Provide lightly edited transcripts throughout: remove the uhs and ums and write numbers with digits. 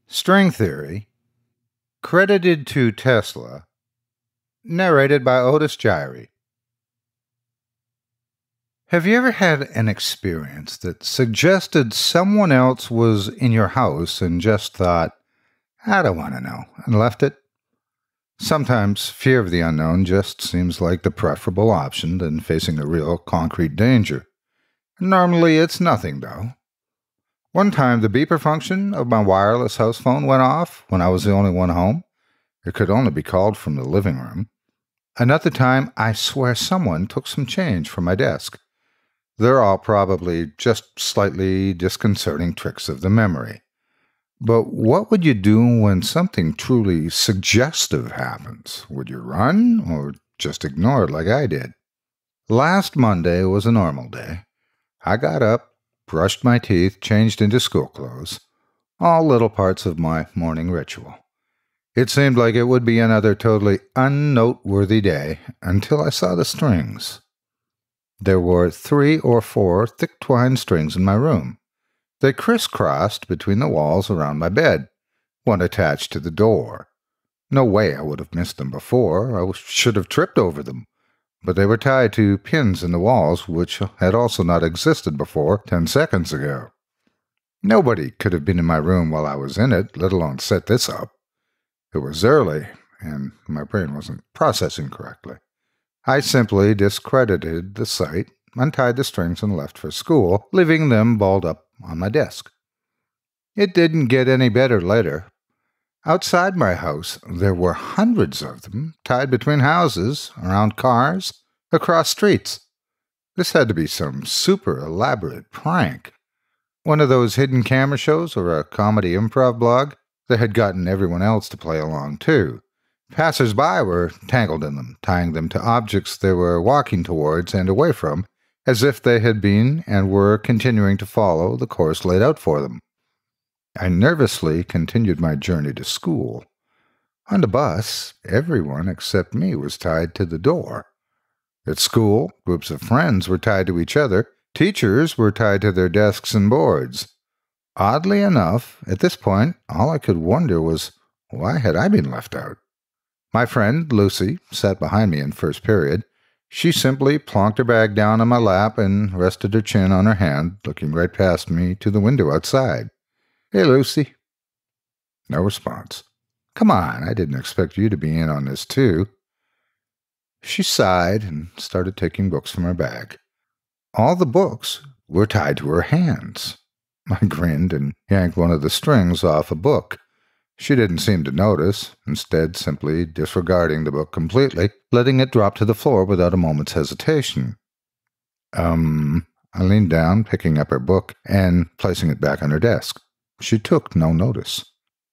String Theory, credited to Tesla, narrated by Otis Jiry. Have you ever had an experience that suggested someone else was in your house and just thought, I don't want to know, and left it? Sometimes fear of the unknown just seems like the preferable option than facing a real concrete danger. Normally it's nothing, though. One time the beeper function of my wireless house phone went off when I was the only one home. It could only be called from the living room. Another time, I swear someone took some change from my desk. They're all probably just slightly disconcerting tricks of the memory. But what would you do when something truly suggestive happens? Would you run or just ignore it like I did? Last Monday was a normal day. I got up, brushed my teeth, changed into school clothes, all little parts of my morning ritual. It seemed like it would be another totally unnoteworthy day until I saw the strings. There were 3 or 4 thick twine strings in my room. They crisscrossed between the walls around my bed, one attached to the door. No way I would have missed them before. I should have tripped over them. But they were tied to pins in the walls, which had also not existed before 10 seconds ago. Nobody could have been in my room while I was in it, let alone set this up. It was early, and my brain wasn't processing correctly. I simply discredited the sight, untied the strings, and left for school, leaving them balled up on my desk. It didn't get any better later. Outside my house, there were hundreds of them, tied between houses, around cars, across streets. This had to be some super elaborate prank. One of those hidden camera shows or a comedy improv blog that had gotten everyone else to play along too. Passers-by were tangled in them, tying them to objects they were walking towards and away from, as if they had been and were continuing to follow the course laid out for them. I nervously continued my journey to school. On the bus, everyone except me was tied to the door. At school, groups of friends were tied to each other. Teachers were tied to their desks and boards. Oddly enough, at this point, all I could wonder was, why had I been left out? My friend, Lucy, sat behind me in first period. She simply plonked her bag down on my lap and rested her chin on her hand, looking right past me to the window outside. Hey, Lucy. No response. Come on, I didn't expect you to be in on this, too. She sighed and started taking books from her bag. All the books were tied to her hands. I grinned and yanked one of the strings off a book. She didn't seem to notice, instead simply disregarding the book completely, letting it drop to the floor without a moment's hesitation. I leaned down, picking up her book and placing it back on her desk. She took no notice.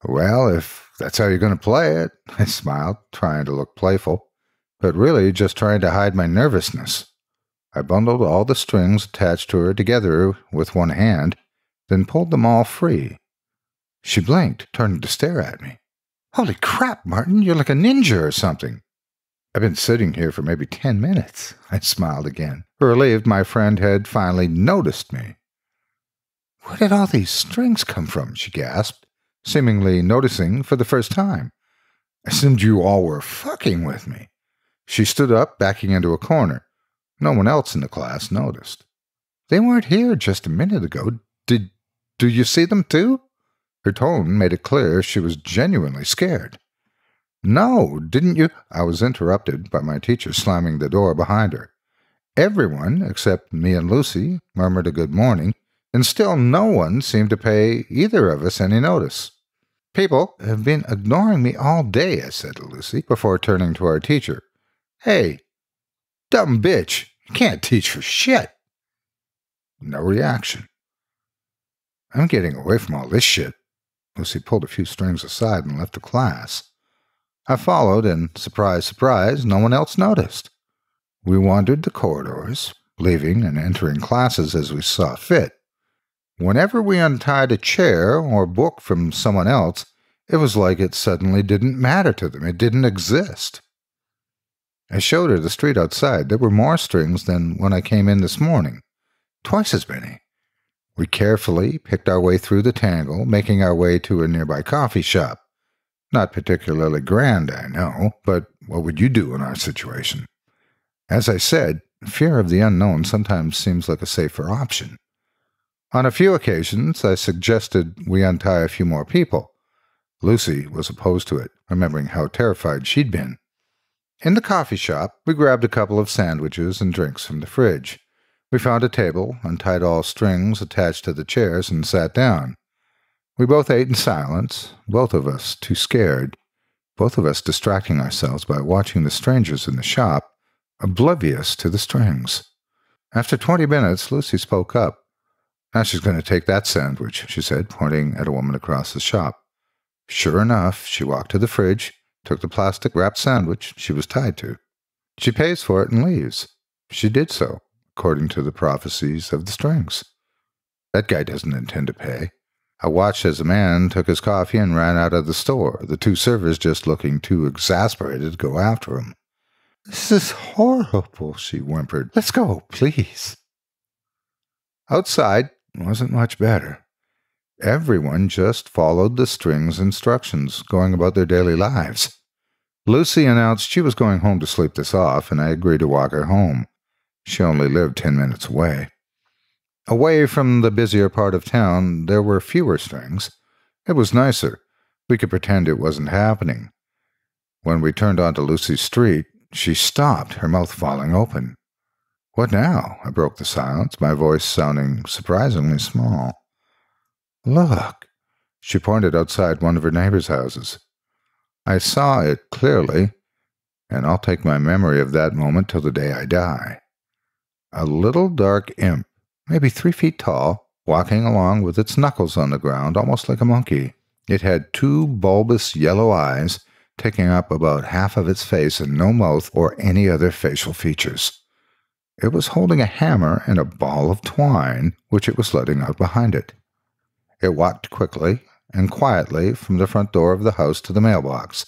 Well, if that's how you're going to play it, I smiled, trying to look playful, but really just trying to hide my nervousness. I bundled all the strings attached to her together with one hand, then pulled them all free. She blinked, turning to stare at me. Holy crap, Martin, you're like a ninja or something. I've been sitting here for maybe 10 minutes. I smiled again, relieved my friend had finally noticed me. Where did all these strings come from? She gasped, seemingly noticing for the first time. I assumed you all were fucking with me. She stood up, backing into a corner. No one else in the class noticed. They weren't here just a minute ago. Do you see them too? Her tone made it clear she was genuinely scared. No, didn't you? I was interrupted by my teacher slamming the door behind her. Everyone, except me and Lucy, murmured a good morning, and still no one seemed to pay either of us any notice. People have been ignoring me all day, I said to Lucy, before turning to our teacher. Hey, dumb bitch, you can't teach for shit. No reaction. I'm getting away from all this shit. Lucy pulled a few strings aside and left the class. I followed, and surprise, surprise, no one else noticed. We wandered the corridors, leaving and entering classes as we saw fit. Whenever we untied a chair or book from someone else, it was like it suddenly didn't matter to them. It didn't exist. I showed her the street outside. There were more strings than when I came in this morning. Twice as many. We carefully picked our way through the tangle, making our way to a nearby coffee shop. Not particularly grand, I know, but what would you do in our situation? As I said, fear of the unknown sometimes seems like a safer option. On a few occasions, I suggested we untie a few more people. Lucy was opposed to it, remembering how terrified she'd been. In the coffee shop, we grabbed a couple of sandwiches and drinks from the fridge. We found a table, untied all strings attached to the chairs, and sat down. We both ate in silence, both of us too scared, both of us distracting ourselves by watching the strangers in the shop, oblivious to the strings. After 20 minutes, Lucy spoke up. "Now she's going to take that sandwich," she said, pointing at a woman across the shop. Sure enough, she walked to the fridge, took the plastic-wrapped sandwich she was tied to. She pays for it and leaves. She did so, according to the prophecies of the strings. That guy doesn't intend to pay. I watched as a man took his coffee and ran out of the store, the two servers just looking too exasperated to go after him. "This is horrible," she whimpered. "Let's go, please." Outside wasn't much better. Everyone just followed the string's instructions, going about their daily lives. Lucy announced she was going home to sleep this off, and I agreed to walk her home. She only lived 10 minutes away. Away from the busier part of town, there were fewer strings. It was nicer. We could pretend it wasn't happening. When we turned onto Lucy's street, she stopped, her mouth falling open. "What now?" I broke the silence, my voice sounding surprisingly small. "Look." She pointed outside one of her neighbors' houses. I saw it clearly, and I'll take my memory of that moment till the day I die. A little dark imp, maybe 3 feet tall, walking along with its knuckles on the ground, almost like a monkey. It had 2 bulbous yellow eyes, taking up about half of its face, and no mouth or any other facial features. It was holding a hammer and a ball of twine, which it was letting out behind it. It walked quickly and quietly from the front door of the house to the mailbox.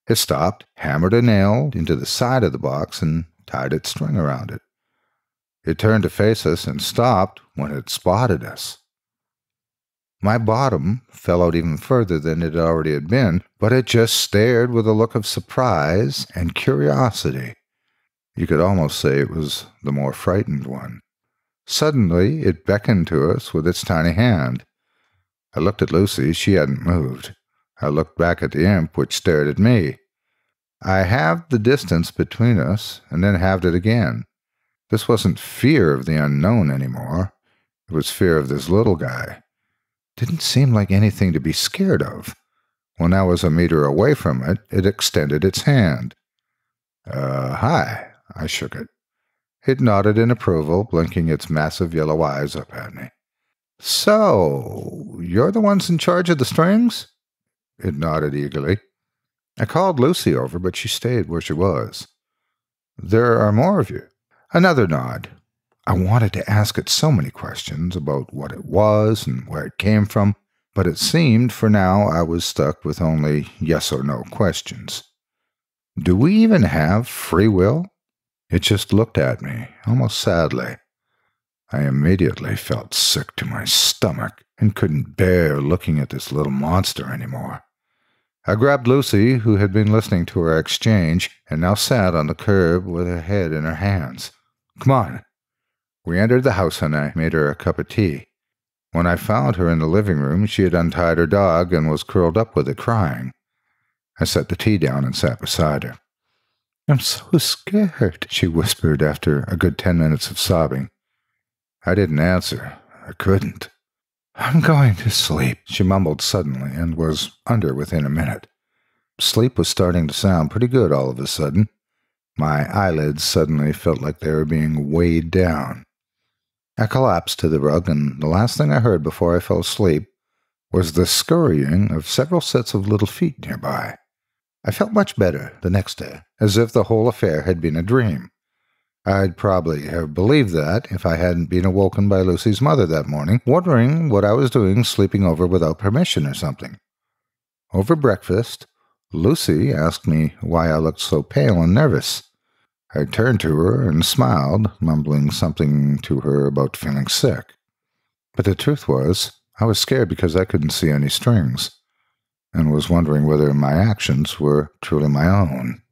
It stopped, hammered a nail into the side of the box, and tied its string around it. It turned to face us and stopped when it spotted us. My bottom fell out even further than it already had been, but it just stared with a look of surprise and curiosity. You could almost say it was the more frightened one. Suddenly, it beckoned to us with its tiny hand. I looked at Lucy. She hadn't moved. I looked back at the imp, which stared at me. I halved the distance between us, and then halved it again. This wasn't fear of the unknown anymore. It was fear of this little guy. Didn't seem like anything to be scared of. When I was a meter away from it, it extended its hand. Hi," I shook it. It nodded in approval, blinking its massive yellow eyes up at me. "So, you're the ones in charge of the strings?" It nodded eagerly. I called Lucy over, but she stayed where she was. "There are more of you." Another nod. I wanted to ask it so many questions about what it was and where it came from, but it seemed for now I was stuck with only yes or no questions. "Do we even have free will?" It just looked at me, almost sadly. I immediately felt sick to my stomach and couldn't bear looking at this little monster anymore. I grabbed Lucy, who had been listening to our exchange, and now sat on the curb with her head in her hands. "Come on." We entered the house and I made her a cup of tea. When I found her in the living room, she had untied her dog and was curled up with it, crying. I set the tea down and sat beside her. "I'm so scared," she whispered after a good 10 minutes of sobbing. I didn't answer. I couldn't. "I'm going to sleep," she mumbled suddenly, and was under within a minute. Sleep was starting to sound pretty good all of a sudden. My eyelids suddenly felt like they were being weighed down. I collapsed to the rug, and the last thing I heard before I fell asleep was the scurrying of several sets of little feet nearby. I felt much better the next day, as if the whole affair had been a dream. I'd probably have believed that if I hadn't been awoken by Lucy's mother that morning, wondering what I was doing sleeping over without permission or something. Over breakfast, Lucy asked me why I looked so pale and nervous. I turned to her and smiled, mumbling something to her about feeling sick. But the truth was, I was scared because I couldn't see any strings, and was wondering whether my actions were truly my own.